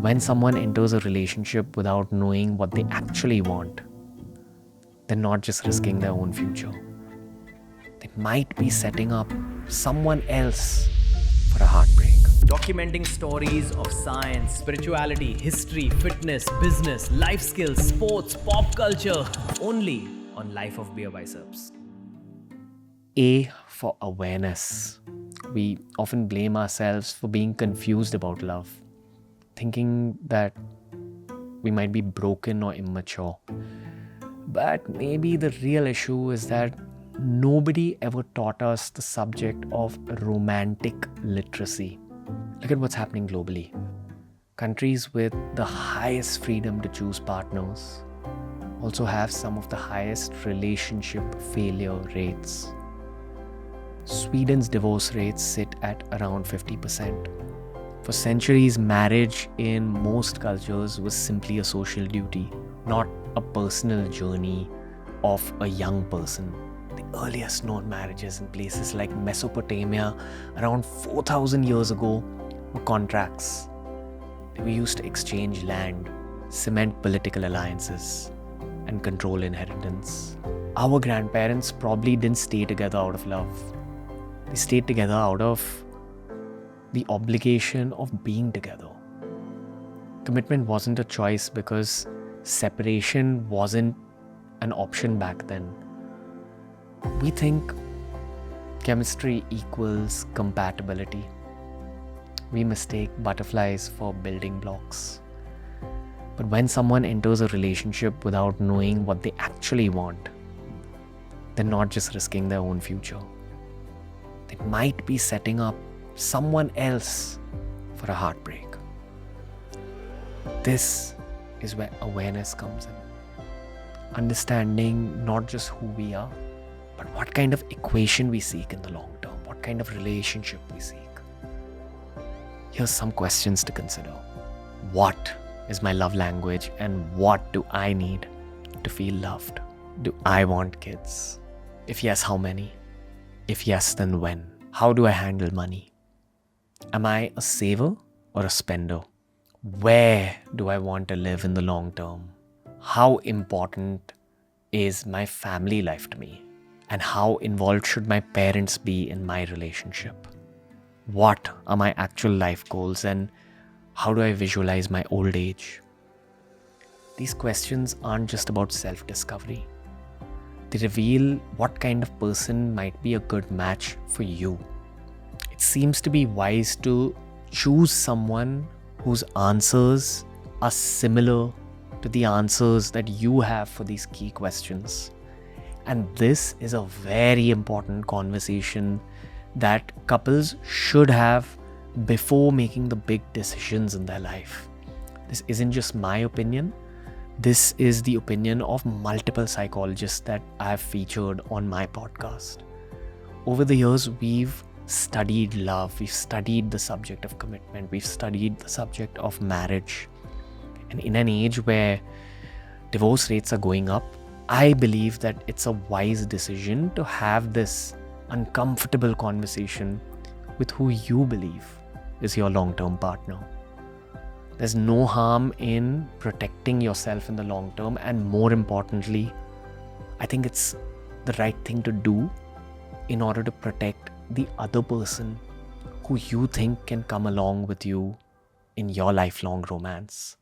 when someone enters a relationship without knowing what they actually want, they're not just risking their own future. They might be setting up someone else for a heartbreak. Documenting stories of science, spirituality, history, fitness, business, life skills, sports, pop culture, only on Life of BeerBiceps. A for awareness. We often blame ourselves for being confused about love, thinking that we might be broken or immature. But maybe the real issue is that nobody ever taught us the subject of romantic literacy. Look at what's happening globally. Countries with the highest freedom to choose partners also have some of the highest relationship failure rates. Sweden's divorce rates sit at around 50%. For centuries, marriage in most cultures was simply a social duty, not a personal journey of a young person. The earliest known marriages in places like Mesopotamia around 4,000 years ago were contracts. They were used to exchange land, cement political alliances, and control inheritance. Our grandparents probably didn't stay together out of love. They stayed together out of the obligation of being together. Commitment wasn't a choice because separation wasn't an option back then. We think chemistry equals compatibility. We mistake butterflies for building blocks. But when someone enters a relationship without knowing what they actually want, they're not just risking their own future. They might be setting up someone else for a heartbreak. This is where awareness comes in. Understanding not just who we are, but what kind of equation we seek in the long term, what kind of relationship we seek. Here's some questions to consider. What is my love language and what do I need to feel loved? Do I want kids? If yes, how many? If yes, then when? How do I handle money? Am I a saver or a spender? Where do I want to live in the long term? How important is my family life to me? And how involved should my parents be in my relationship? What are my actual life goals and how do I visualize my old age? These questions aren't just about self-discovery. They reveal what kind of person might be a good match for you. It seems to be wise to choose someone whose answers are similar to the answers that you have for these key questions. And this is a very important conversation that couples should have before making the big decisions in their life. This isn't just my opinion. This is the opinion of multiple psychologists that I've featured on my podcast. Over the years, we've studied love, we've studied the subject of commitment, we've studied the subject of marriage. And in an age where divorce rates are going up, I believe that it's a wise decision to have this uncomfortable conversation with who you believe is your long-term partner. There's no harm in protecting yourself in the long term, and more importantly, I think it's the right thing to do in order to protect the other person who you think can come along with you in your lifelong romance.